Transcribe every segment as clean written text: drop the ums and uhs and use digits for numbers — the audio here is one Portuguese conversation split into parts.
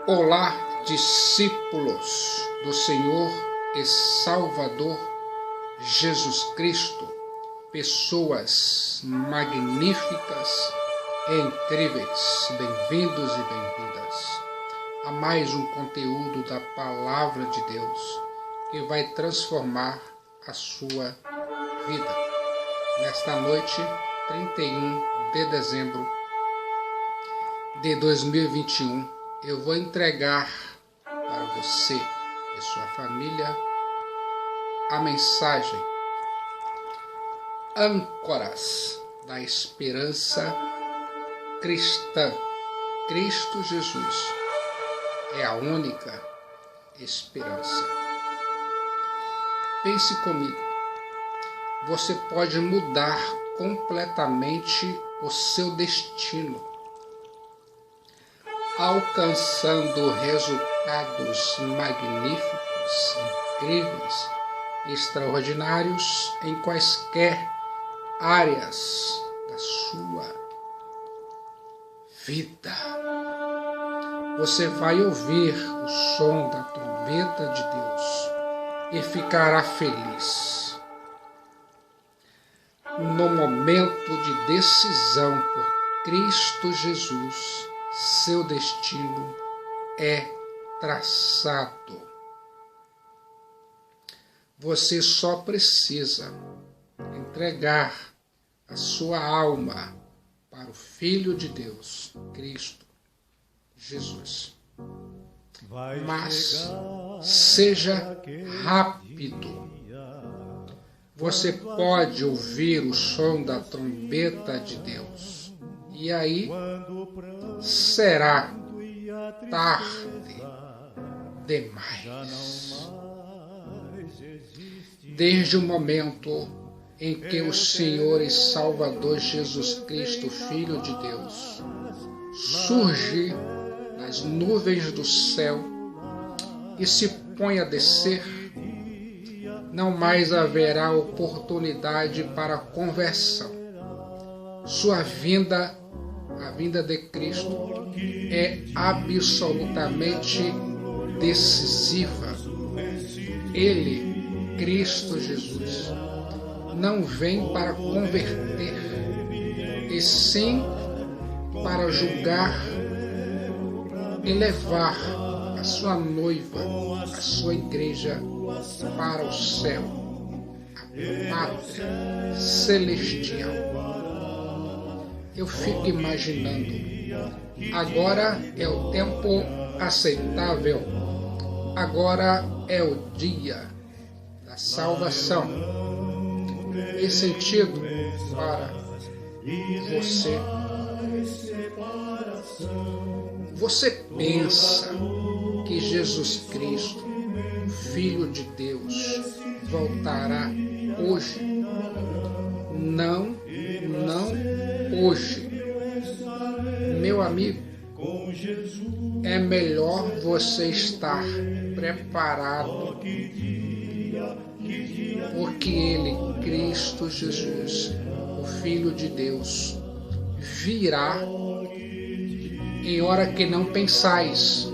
Olá, discípulos do Senhor e Salvador Jesus Cristo, pessoas magníficas e incríveis, bem-vindos e bem-vindas a mais um conteúdo da Palavra de Deus que vai transformar a sua vida. Nesta noite, 31 de dezembro de 2021, eu vou entregar para você e sua família a mensagem Âncoras da Esperança Cristã. Cristo Jesus é a única esperança. Pense comigo, você pode mudar completamente o seu destino, alcançando resultados magníficos, incríveis, extraordinários em quaisquer áreas da sua vida. Você vai ouvir o som da trombeta de Deus e ficará feliz. No momento de decisão por Cristo Jesus, seu destino é traçado. Você só precisa entregar a sua alma para o Filho de Deus, Cristo Jesus. Mas seja rápido. Você pode ouvir o som da trombeta de Deus. E aí será tarde demais. Desde o momento em que o Senhor e Salvador Jesus Cristo, Filho de Deus, surge nas nuvens do céu e se põe a descer, não mais haverá oportunidade para conversão. Sua vinda, a vinda de Cristo, é absolutamente decisiva. Ele, Cristo Jesus, não vem para converter, e sim para julgar e levar a sua noiva, a sua igreja, para o céu, a pátria celestial. Eu fico imaginando, agora é o tempo aceitável, agora é o dia da salvação. Em sentido para você. Você pensa que Jesus Cristo, Filho de Deus, voltará hoje? Não hoje. Meu amigo, é melhor você estar preparado, porque Ele, Cristo Jesus, o Filho de Deus, virá em hora que não pensais.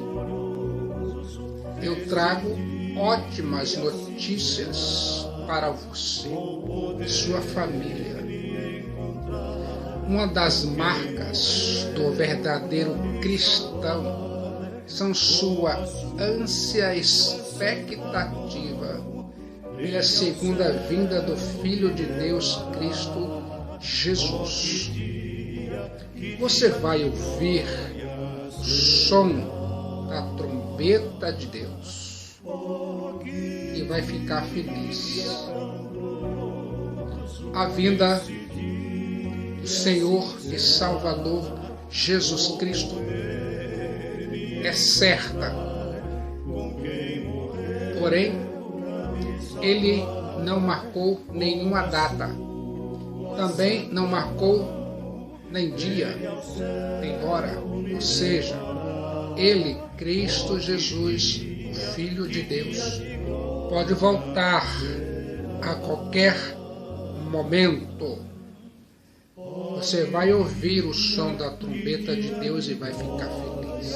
Eu trago ótimas notícias para você e sua família. Uma das marcas do verdadeiro cristão são sua ânsia expectativa pela segunda vinda do Filho de Deus, Cristo Jesus. Você vai ouvir o som da trombeta de Deus e vai ficar feliz. A vinda do Senhor e Salvador Jesus Cristo é certa. Porém, Ele não marcou nenhuma data. Também não marcou nem dia, nem hora. Ou seja, Ele, Cristo Jesus, o Filho de Deus, pode voltar a qualquer momento. Você vai ouvir o som da trombeta de Deus e vai ficar feliz.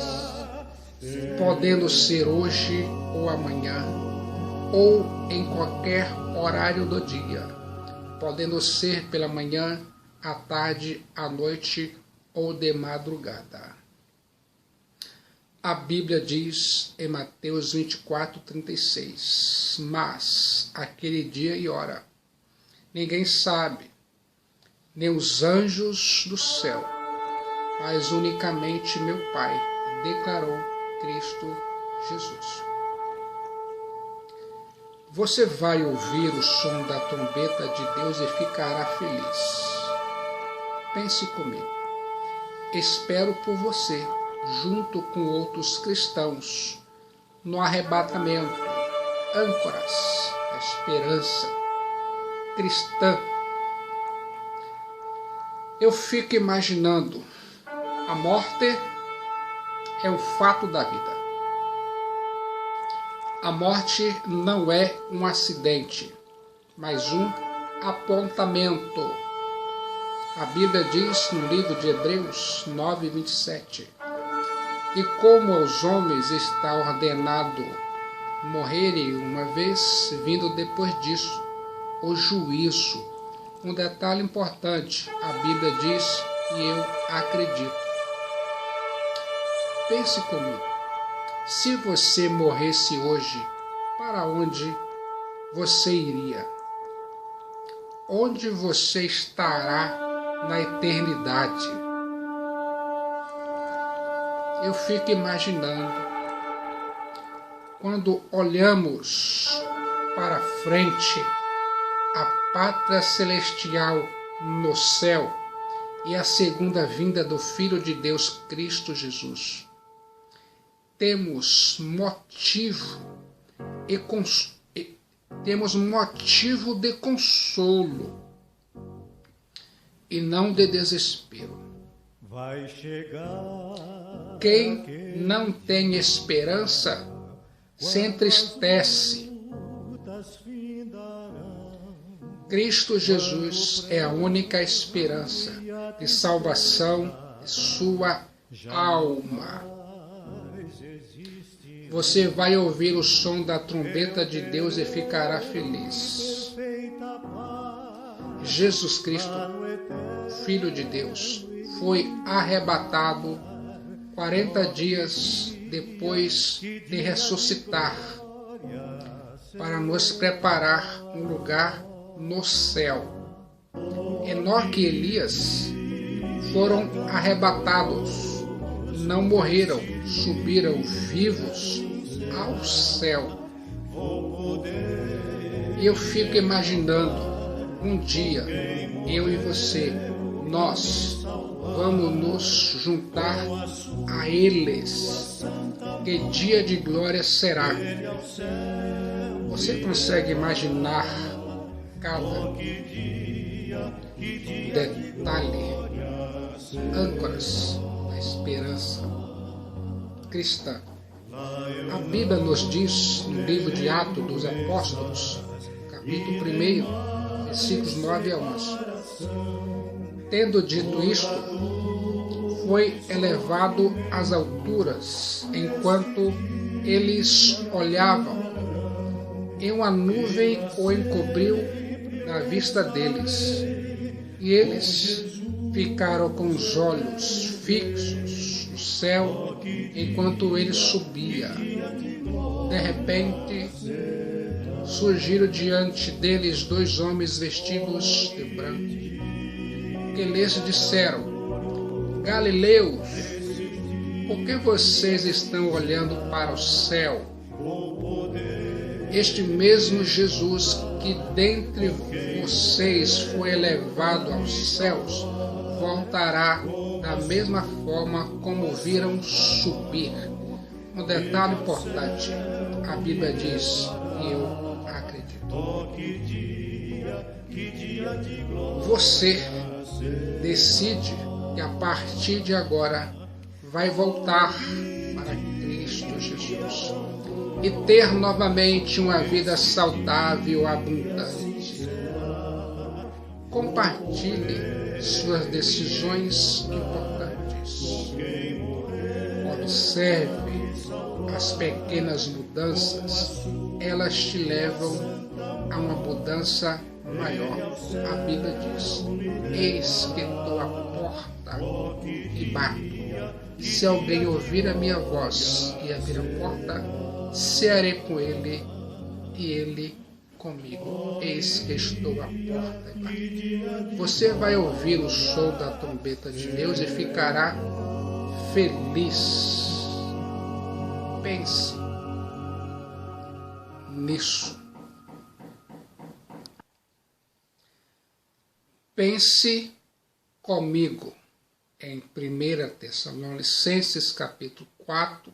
podendo ser hoje ou amanhã, ou em qualquer horário do dia, podendo ser pela manhã, à tarde, à noite ou de madrugada. A Bíblia diz em Mateus 24:36, mas aquele dia e hora ninguém sabe, nem os anjos do céu, mas unicamente meu Pai, declarou Cristo Jesus. Você vai ouvir o som da trombeta de Deus e ficará feliz. Pense comigo. Espero por você, junto com outros cristãos, no arrebatamento, âncoras da esperança cristã. Eu fico imaginando, a morte é o fato da vida. A morte não é um acidente, mas um apontamento. A Bíblia diz no livro de Hebreus 9:27, e como aos homens está ordenado morrerem uma vez, vindo depois disso o juízo. Um detalhe importante, a Bíblia diz, e eu acredito. Pense comigo. Se você morresse hoje, para onde você iria? Onde você estará na eternidade? Eu fico imaginando, quando olhamos para frente, a pátria celestial no céu e a segunda vinda do Filho de Deus, Cristo Jesus. Temos motivo de consolo e não de desespero. Vai chegar. Quem não tem esperança se entristece. Cristo Jesus é a única esperança de salvação de sua alma. Você vai ouvir o som da trombeta de Deus e ficará feliz. Jesus Cristo, Filho de Deus, foi arrebatado 40 dias depois de ressuscitar, para nos preparar um lugar no céu. Enoque e Elias foram arrebatados, não morreram, subiram vivos ao céu. E eu fico imaginando, um dia, eu e você, nós vamos nos juntar a eles. Que dia de glória será? Você consegue imaginar cada detalhe? Âncoras da esperança cristã. A Bíblia nos diz no livro de Atos dos Apóstolos, capítulo 1, versículos 9 a 11. Tendo dito isto, foi elevado às alturas, enquanto eles olhavam, e uma nuvem o encobriu da vista deles, e eles ficaram com os olhos fixos no céu, enquanto ele subia. De repente, surgiram diante deles dois homens vestidos de branco, que lhes disseram: Galileus, por que vocês estão olhando para o céu? Este mesmo Jesus que dentre vocês foi elevado aos céus, voltará da mesma forma como viram subir. Um detalhe importante, a Bíblia diz, e eu acredito. Você decide que a partir de agora vai voltar para Cristo Jesus e ter novamente uma vida saudável, abundante. Compartilhe suas decisões importantes. Observe as pequenas mudanças, elas te levam a uma mudança maior. A Bíblia diz: eis que estou à porta e bato. Se alguém ouvir a minha voz e abrir a porta, cearei com ele e ele comigo. Eis que estou à porta e bato. Você vai ouvir o som da trombeta de Deus e ficará feliz. Pense nisso. Pense comigo em 1 Tessalonicenses capítulo 4,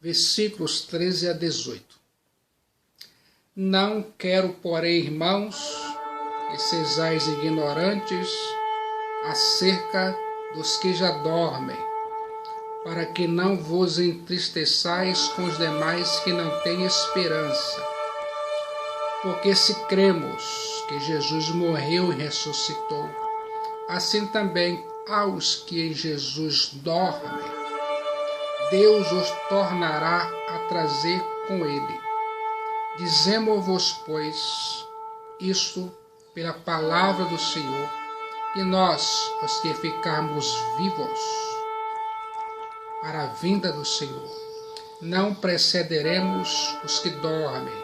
versículos 13 a 18. Não quero, porém, irmãos, que sejais ignorantes acerca dos que já dormem, para que não vos entristeçais com os demais que não têm esperança. Porque se cremos que Jesus morreu e ressuscitou, assim também aos que em Jesus dormem, Deus os tornará a trazer com ele. Dizemos-vos, pois, isto pela palavra do Senhor, que nós, os que ficarmos vivos para a vinda do Senhor, não precederemos os que dormem,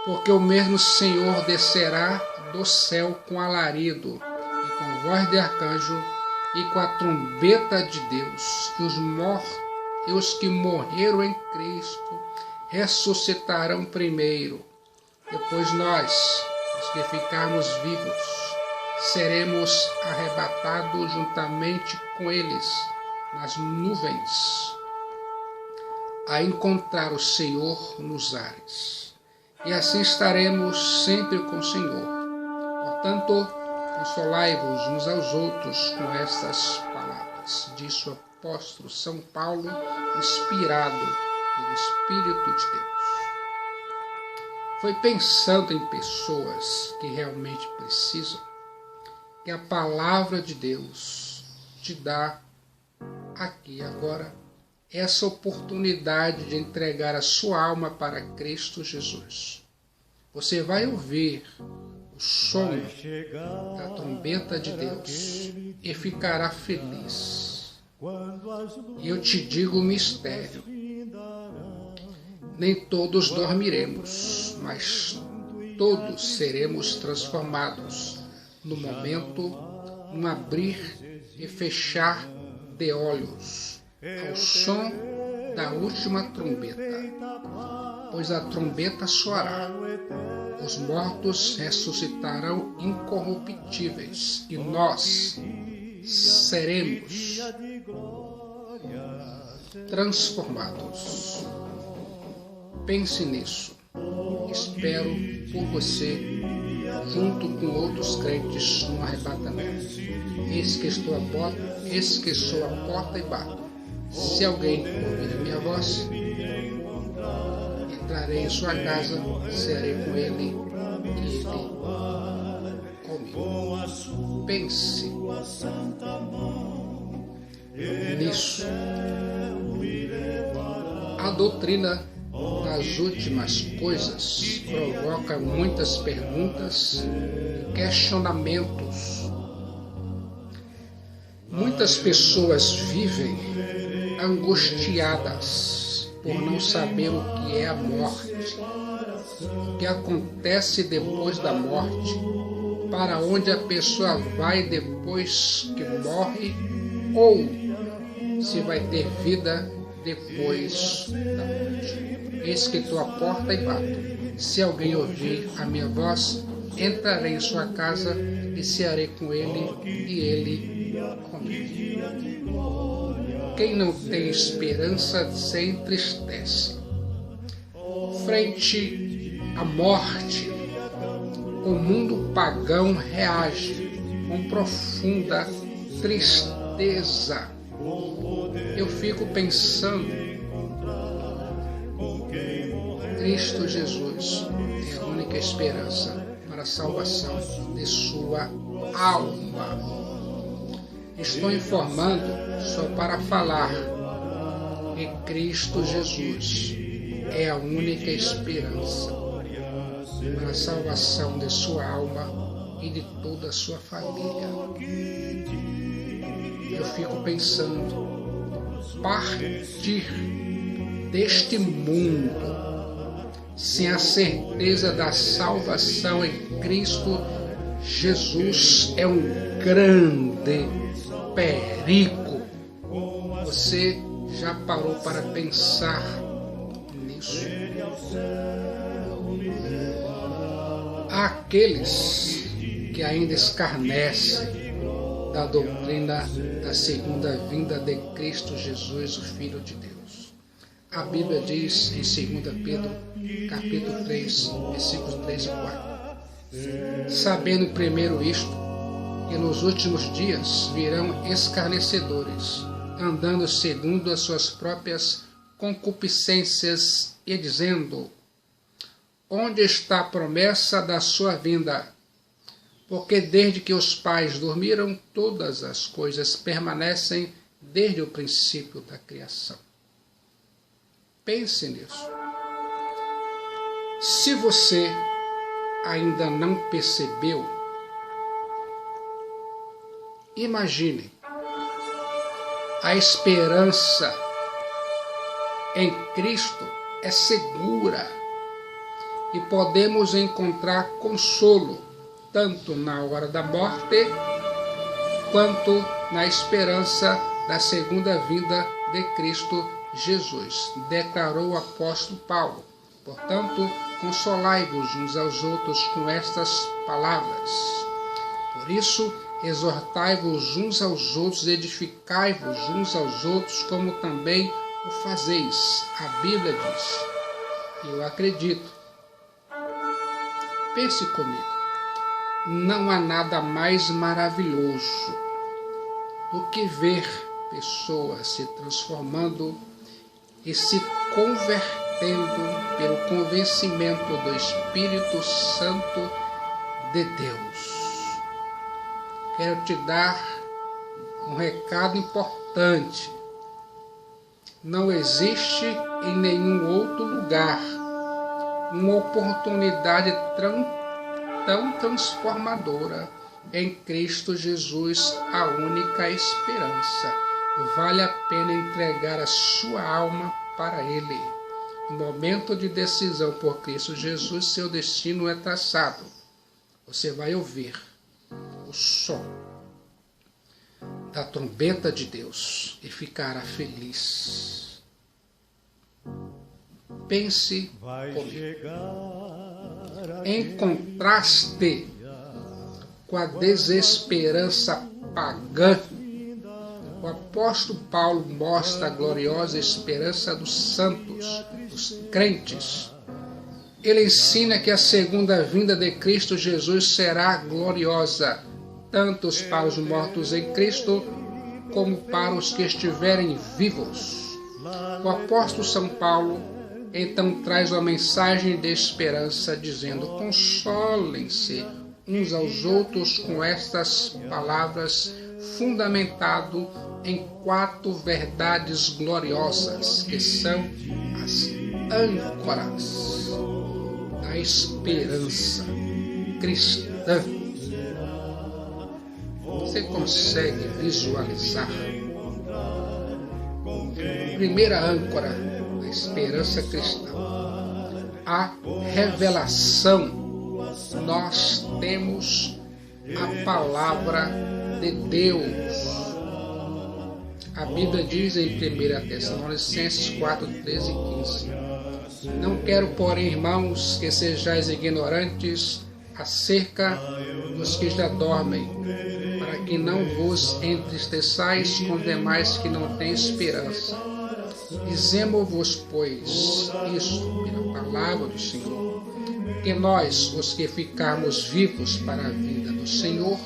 porque o mesmo Senhor descerá do céu com alarido e com voz de arcanjo e com a trombeta de Deus, e os que morreram em Cristo ressuscitarão primeiro. Depois nós, os que ficarmos vivos, seremos arrebatados juntamente com eles nas nuvens, a encontrar o Senhor nos ares. E assim estaremos sempre com o Senhor. Portanto, consolai-vos uns aos outros com estas palavras, disse o apóstolo São Paulo, inspirado pelo Espírito de Deus. Foi pensando em pessoas que realmente precisam que a palavra de Deus te dá aqui agora essa oportunidade de entregar a sua alma para Cristo Jesus. Você vai ouvir o som da trombeta de Deus e ficará feliz. E eu te digo o mistério: nem todos dormiremos, mas todos seremos transformados no momento, no abrir e fechar de olhos, ao som da última trombeta. Pois a trombeta soará, os mortos ressuscitarão incorruptíveis e nós seremos transformados. Pense nisso. Espero por você, junto com outros crentes, no arrebatamento. Eis que sou a porta e bato. Se alguém ouvir a minha voz, entrarei em sua casa, serei com ele e ele comigo. Pense nisso. A doutrina das últimas coisas provoca muitas perguntas e questionamentos. Muitas pessoas vivem angustiadas por não saber o que é a morte, o que acontece depois da morte, para onde a pessoa vai depois que morre, ou se vai ter vida depois da morte. Eis que estou à porta e bato. Se alguém ouvir a minha voz, entrarei em sua casa e cearei com ele e ele comigo. Quem não tem esperança se entristece. Frente à morte, o mundo pagão reage com profunda tristeza. Eu fico pensando, Cristo Jesus é a única esperança para a salvação de sua alma. Estou informando só para falar E Cristo Jesus é a única esperança para a salvação de sua alma e de toda a sua família. Eu fico pensando, partir deste mundo sem a certeza da salvação em Cristo Jesus é um grande perigo. Você já parou para pensar nisso? Há aqueles que ainda escarnecem da doutrina da segunda vinda de Cristo Jesus, o Filho de Deus. A Bíblia diz em 2 Pedro, capítulo 3, versículos 3 e 4. Sabendo primeiro isto, que nos últimos dias virão escarnecedores, andando segundo as suas próprias concupiscências e dizendo: onde está a promessa da sua vinda? Porque desde que os pais dormiram, todas as coisas permanecem desde o princípio da criação. Pense nisso. Se você ainda não percebeu, imagine a esperança em Cristo é segura e podemos encontrar consolo tanto na hora da morte quanto na esperança da segunda vinda de Cristo Jesus, declarou o apóstolo Paulo. Portanto, consolai-vos uns aos outros com estas palavras. Por isso, exortai-vos uns aos outros, edificai-vos uns aos outros, como também o fazeis. A Bíblia diz, e eu acredito. Pense comigo, não há nada mais maravilhoso do que ver pessoas se transformando e se convertendo pelo convencimento do Espírito Santo de Deus. Quero te dar um recado importante. Não existe em nenhum outro lugar uma oportunidade tão transformadora em Cristo Jesus, a única esperança. Vale a pena entregar a sua alma para Ele. No momento de decisão por Cristo Jesus, seu destino é traçado. Você vai ouvir o som da trombeta de Deus e ficará feliz. Pense comigo. Em contraste com a desesperança pagã, o apóstolo Paulo mostra a gloriosa esperança dos santos, dos crentes. Ele ensina que a segunda vinda de Cristo Jesus será gloriosa, tanto para os mortos em Cristo, como para os que estiverem vivos. O apóstolo São Paulo então traz uma mensagem de esperança, dizendo: consolem-se uns aos outros com estas palavras, fundamentado em 4 verdades gloriosas, que são as âncoras da esperança cristã. Você consegue visualizar? Primeira âncora da esperança cristã, a revelação. Nós temos a palavra de Deus. A Bíblia diz em 1 Tessalonicenses 4, 13 e 15: não quero, porém, irmãos, que sejais ignorantes acerca dos que já dormem, para que não vos entristeçais com demais que não têm esperança. Dizemos-vos, pois, isso pela palavra do Senhor, que nós, os que ficarmos vivos para a vida do Senhor,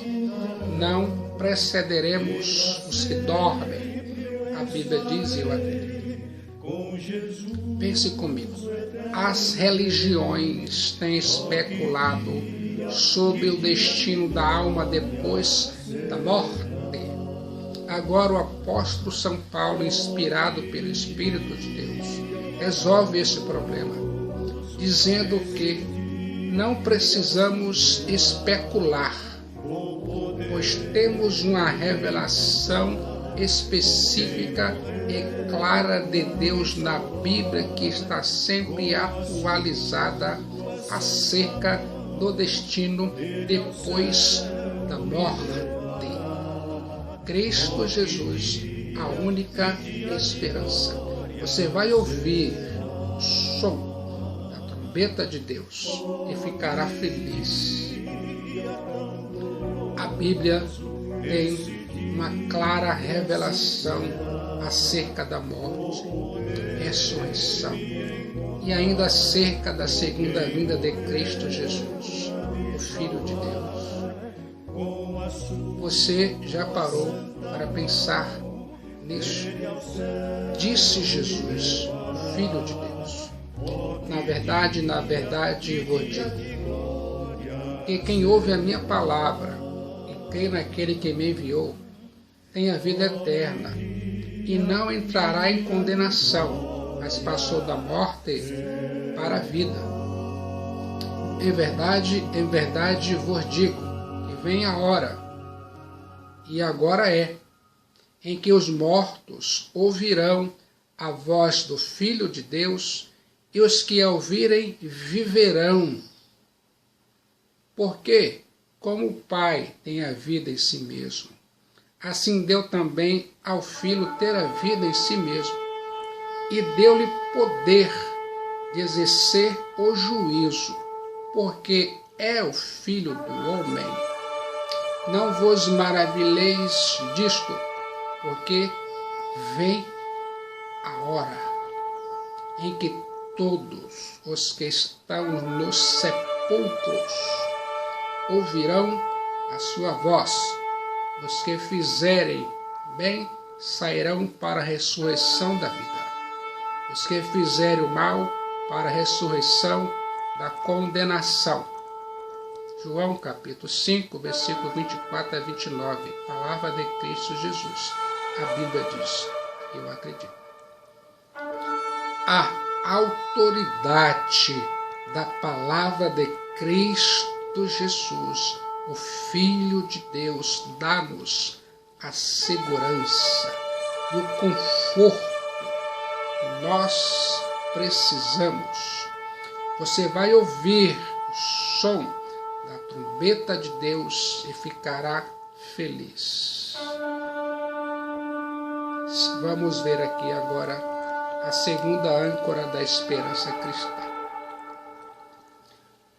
não precederemos os que dormem. A Bíblia diz, e eu acredito. Pense comigo. As religiões têm especulado sobre o destino da alma depois da morte. Agora o apóstolo São Paulo, inspirado pelo Espírito de Deus, resolve esse problema, dizendo que não precisamos especular, pois temos uma revelação específica e clara de Deus na Bíblia, que está sempre atualizada acerca do destino depois da morte. Cristo Jesus, a única esperança. Você vai ouvir o som da trombeta de Deus e ficará feliz. A Bíblia tem uma clara revelação acerca da morte, ressurreição e ainda acerca da segunda vinda de Cristo Jesus, o Filho de Deus. Você já parou para pensar nisso? Disse Jesus, Filho de Deus. Na verdade vos digo, que quem ouve a minha palavra e crê naquele que me enviou, tem a vida eterna e não entrará em condenação, mas passou da morte para a vida. Em verdade vos digo, que vem a hora, e agora é, em que os mortos ouvirão a voz do Filho de Deus, e os que a ouvirem viverão. Porque, como o Pai tem a vida em si mesmo, assim deu também ao Filho ter a vida em si mesmo, e deu-lhe poder de exercer o juízo, porque é o Filho do homem. Não vos maravilheis disto, porque vem a hora em que todos os que estão nos sepulcros ouvirão a sua voz. Os que fizerem bem sairão para a ressurreição da vida. Os que fizerem o mal para a ressurreição da condenação. João capítulo 5, versículo 24 a 29, palavra de Cristo Jesus. A Bíblia diz, eu acredito. A autoridade da palavra de Cristo Jesus, o Filho de Deus, dá-nos a segurança e o conforto que nós precisamos. Você vai ouvir o som da trombeta de Deus e ficará feliz. Vamos ver aqui agora a segunda âncora da esperança cristã.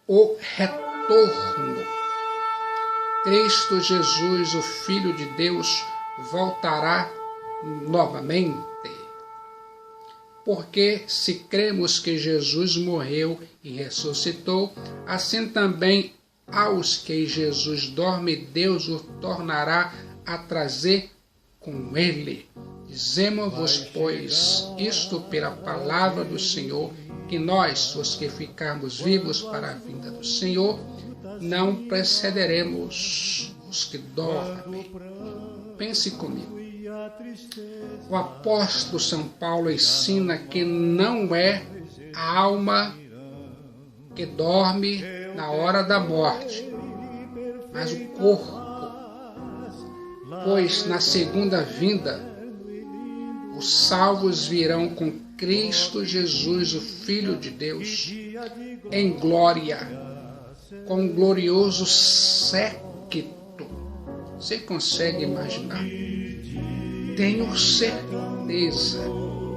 O retorno. Cristo Jesus, o Filho de Deus, voltará novamente. Porque se cremos que Jesus morreu e ressuscitou, assim também aos que Jesus dorme, Deus o tornará a trazer com ele. Dizemos-vos, pois, isto pela palavra do Senhor, que nós, os que ficarmos vivos para a vinda do Senhor, não precederemos os que dormem. Pense comigo. O apóstolo São Paulo ensina que não é a alma que dorme na hora da morte, mas o corpo. Pois na segunda vinda, os salvos virão com Cristo Jesus, o Filho de Deus, em glória, com um glorioso séquito. Você consegue imaginar? Tenho certeza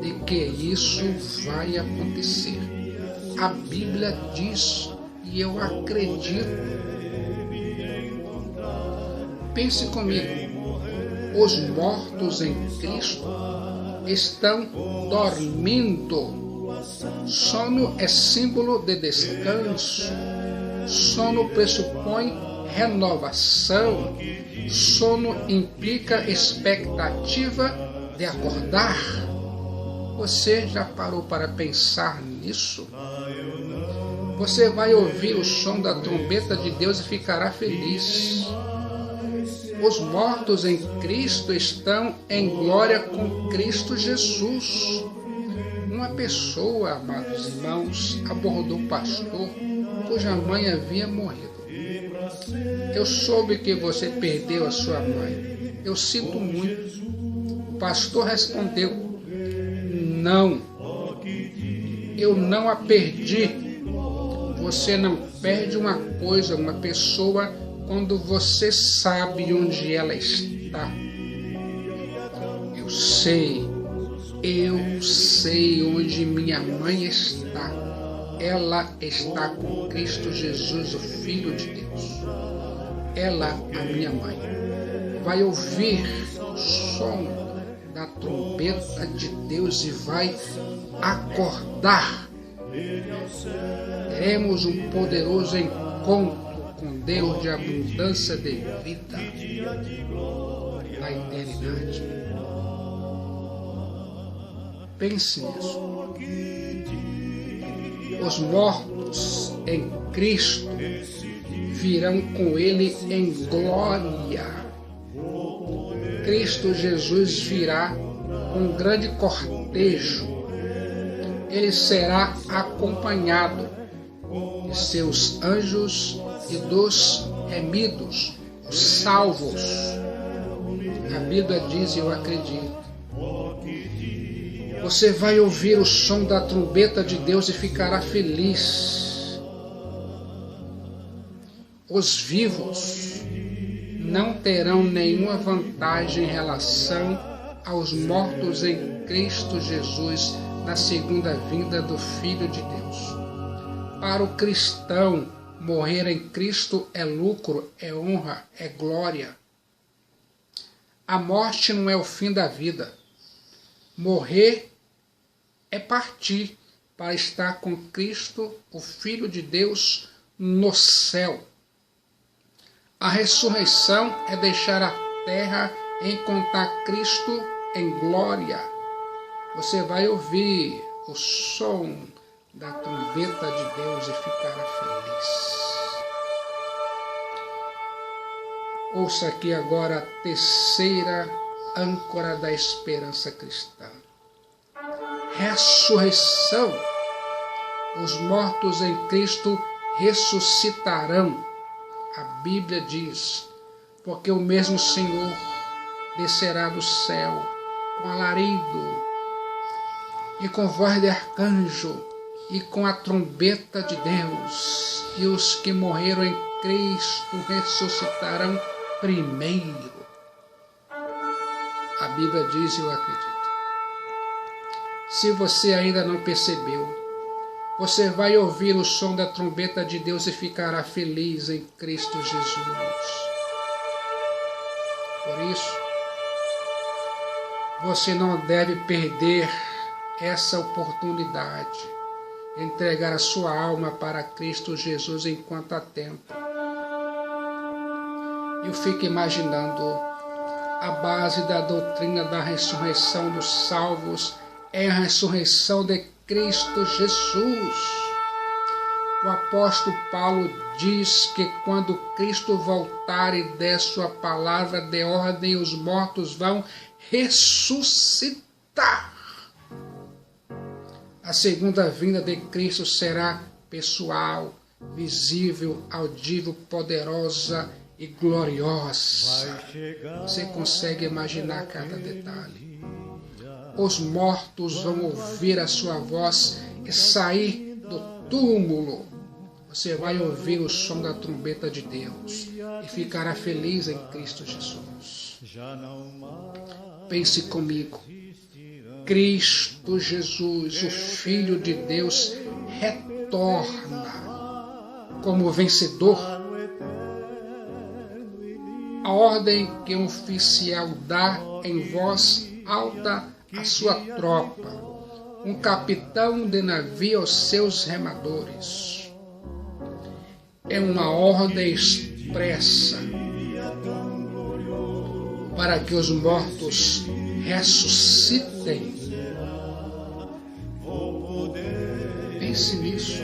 de que isso vai acontecer. A Bíblia diz, e eu acredito. Pense comigo. Os mortos em Cristo estão dormindo. Sono é símbolo de descanso. Sono pressupõe renovação. Sono implica expectativa de acordar. Você já parou para pensar nisso? Você vai ouvir o som da trombeta de Deus e ficará feliz. Os mortos em Cristo estão em glória com Cristo Jesus. Uma pessoa, amados irmãos, abordou o pastor cuja mãe havia morrido. Eu soube que você perdeu a sua mãe. Eu sinto muito. O pastor respondeu: não, eu não a perdi. Você não perde uma coisa, uma pessoa, quando você sabe onde ela está. Eu sei onde minha mãe está. Ela está com Cristo Jesus, o Filho de Deus. Ela, a minha mãe, vai ouvir o som da trombeta de Deus e vai acordar. Teremos um poderoso encontro com Deus de abundância de vida na eternidade. Pense nisso. Os mortos em Cristo virão com Ele em glória. Cristo Jesus virá com um grande cortejo. Ele será acompanhado de seus anjos e dos remidos, os salvos. A Bíblia diz, e eu acredito, você vai ouvir o som da trombeta de Deus e ficará feliz. Os vivos não terão nenhuma vantagem em relação aos mortos em Cristo Jesus na segunda vinda do Filho de Deus. Para o cristão, morrer em Cristo é lucro, é honra, é glória. A morte não é o fim da vida. Morrer é partir para estar com Cristo, o Filho de Deus, no céu. A ressurreição é deixar a terra e encontrar Cristo em glória. Você vai ouvir o som da trombeta de Deus e ficará feliz. Ouça aqui agora a terceira âncora da esperança cristã. Ressurreição. Os mortos em Cristo ressuscitarão. A Bíblia diz, porque o mesmo Senhor descerá do céu com alarido e com voz de arcanjo e com a trombeta de Deus, e os que morreram em Cristo ressuscitarão primeiro. A Bíblia diz, e eu acredito. Se você ainda não percebeu, você vai ouvir o som da trombeta de Deus e ficará feliz em Cristo Jesus. Por isso, você não deve perder essa oportunidade de entregar a sua alma para Cristo Jesus enquanto há tempo. Eu fico imaginando a base da doutrina da ressurreição dos salvos é a ressurreição de Cristo Jesus. O apóstolo Paulo diz que quando Cristo voltar e der sua palavra de ordem, os mortos vão ressuscitar. A segunda vinda de Cristo será pessoal, visível, audível, poderosa e gloriosa. Você consegue imaginar cada detalhe. Os mortos vão ouvir a sua voz e sair do túmulo. Você vai ouvir o som da trombeta de Deus e ficará feliz em Cristo Jesus. Pense comigo. Cristo Jesus, o Filho de Deus, retorna como vencedor. A ordem que um oficial dá em voz alta a sua tropa, um capitão de navio aos seus remadores. É uma ordem expressa para que os mortos ressuscitem. Pense nisso.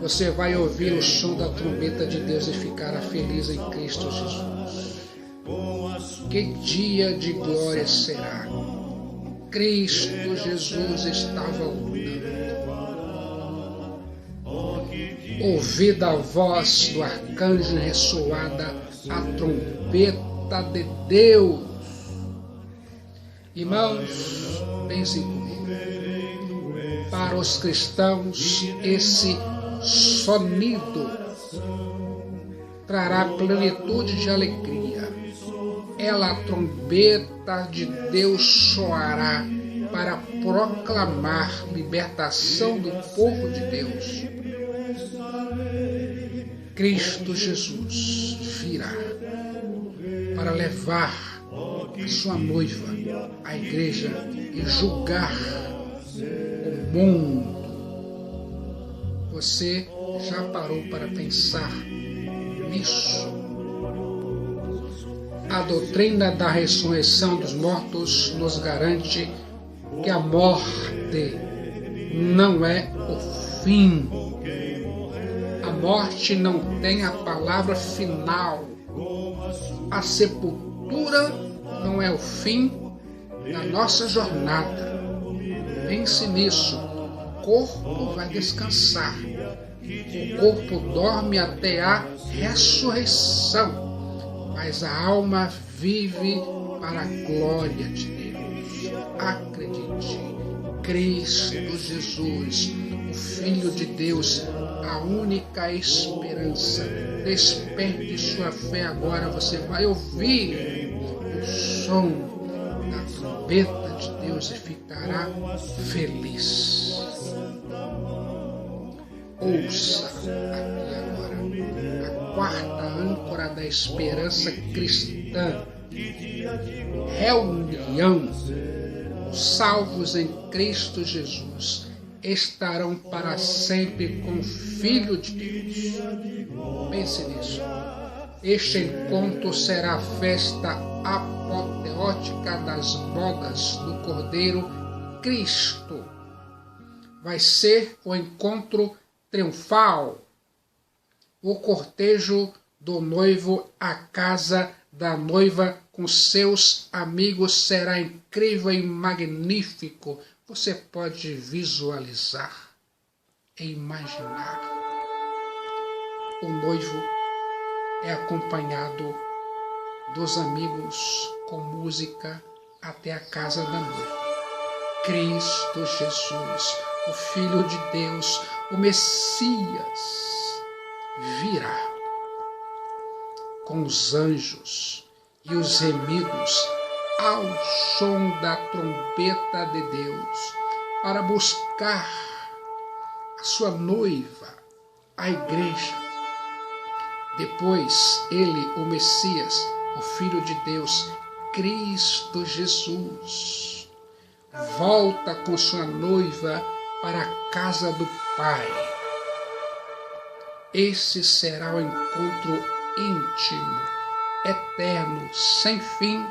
Você vai ouvir o som da trombeta de Deus e ficará feliz em Cristo Jesus. Que dia de glória será? Cristo Jesus está voltando. Ouvida a voz do arcanjo ressoada a trombeta de Deus. Irmãos, pensem comigo. Para os cristãos, esse sonido trará plenitude de alegria. Ela, a trombeta de Deus, soará para proclamar libertação do povo de Deus. Cristo Jesus virá para levar a sua noiva, a igreja, e julgar o mundo. Você já parou para pensar nisso? A doutrina da ressurreição dos mortos nos garante que a morte não é o fim. A morte não tem a palavra final. A sepultura não é o fim da nossa jornada. Pense nisso. O corpo vai descansar. O corpo dorme até a ressurreição. Mas a alma vive para a glória de Deus. Acredite. Cristo Jesus, o Filho de Deus, a única esperança. Desperte sua fé agora, você vai ouvir o som da trombeta de Deus e ficará feliz. Ouça aqui agora a quarta âncora da esperança cristã. Reunião. Salvos em Cristo Jesus estarão para sempre com o Filho de Deus. Pense nisso. Este encontro será a festa apoteótica das bodas do Cordeiro Cristo. Vai ser o encontro triunfal. O cortejo do noivo à casa da noiva com seus amigos será incrível e magnífico. Você pode visualizar e imaginar. O noivo é acompanhado dos amigos com música até a casa da noiva. Cristo Jesus, o Filho de Deus, o Messias, virá com os anjos e os remidos ao som da trombeta de Deus para buscar a sua noiva, a igreja. Depois ele, o Messias, o Filho de Deus, Cristo Jesus, volta com sua noiva para a casa do Pai. Esse será o encontro íntimo, eterno, sem fim,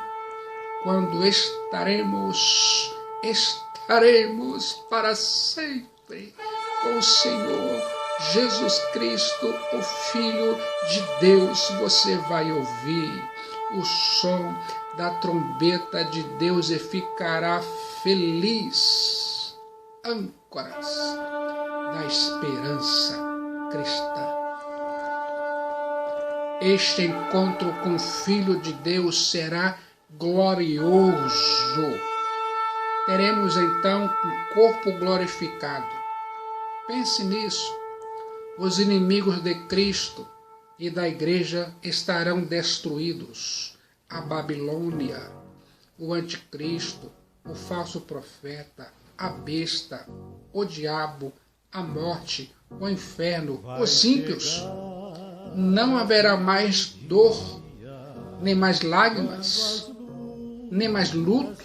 quando estaremos para sempre com o Senhor Jesus Cristo, o Filho de Deus. Você vai ouvir o som da trombeta de Deus e ficará feliz. Âncoras da esperança cristã. Este encontro com o Filho de Deus será glorioso. Teremos então um corpo glorificado. Pense nisso. Os inimigos de Cristo e da igreja estarão destruídos. A Babilônia, o anticristo, o falso profeta, a besta, o diabo, a morte, o inferno, os ímpios. Não haverá mais dor, nem mais lágrimas, nem mais luto.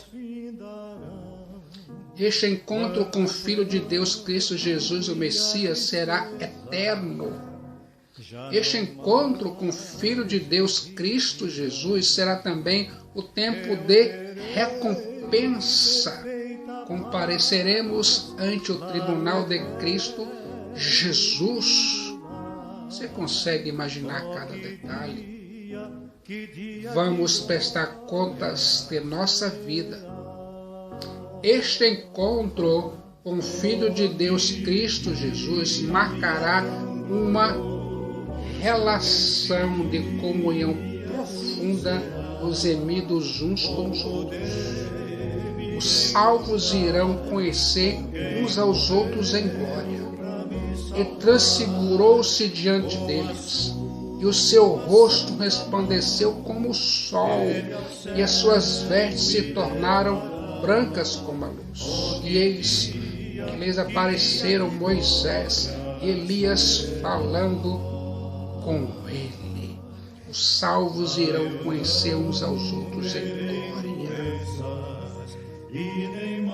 Este encontro com o Filho de Deus, Cristo Jesus, o Messias, será eterno. Este encontro com o Filho de Deus, Cristo Jesus, será também o tempo de recompensa. Compareceremos ante o tribunal de Cristo Jesus. Você consegue imaginar cada detalhe? vamos prestar contas de nossa vida. Este encontro com o Filho de Deus, Cristo Jesus, marcará uma relação de comunhão profunda nos remidos uns com os outros. Os salvos irão conhecer uns aos outros em glória. E transfigurou-se diante deles, e o seu rosto resplandeceu como o sol, e as suas vestes se tornaram brancas como a luz. E eis que lhes apareceram Moisés e Elias falando com ele. Os salvos irão conhecer uns aos outros em glória.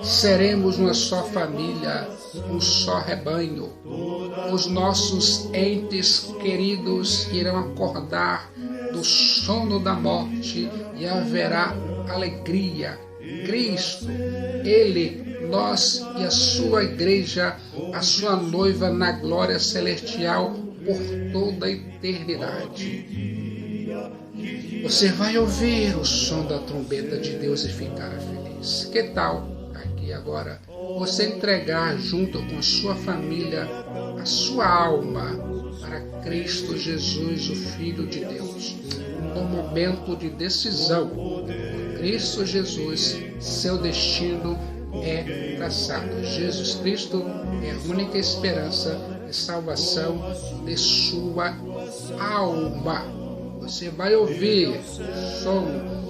Seremos uma só família, um só rebanho. Os nossos entes queridos irão acordar do sono da morte e haverá alegria. Cristo, Ele, nós e a sua igreja, a sua noiva na glória celestial por toda a eternidade. Você vai ouvir o som da trombeta de Deus e ficar feliz. Que tal, aqui agora, você entregar junto com sua família a sua alma para Cristo Jesus, o Filho de Deus, no momento de decisão? Por Cristo Jesus, seu destino é traçado. Jesus Cristo é a única esperança de salvação de sua alma. Você vai ouvir o som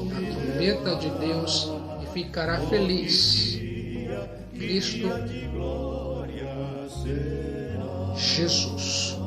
da trombeta de Deus e ficará feliz. Cristo Jesus.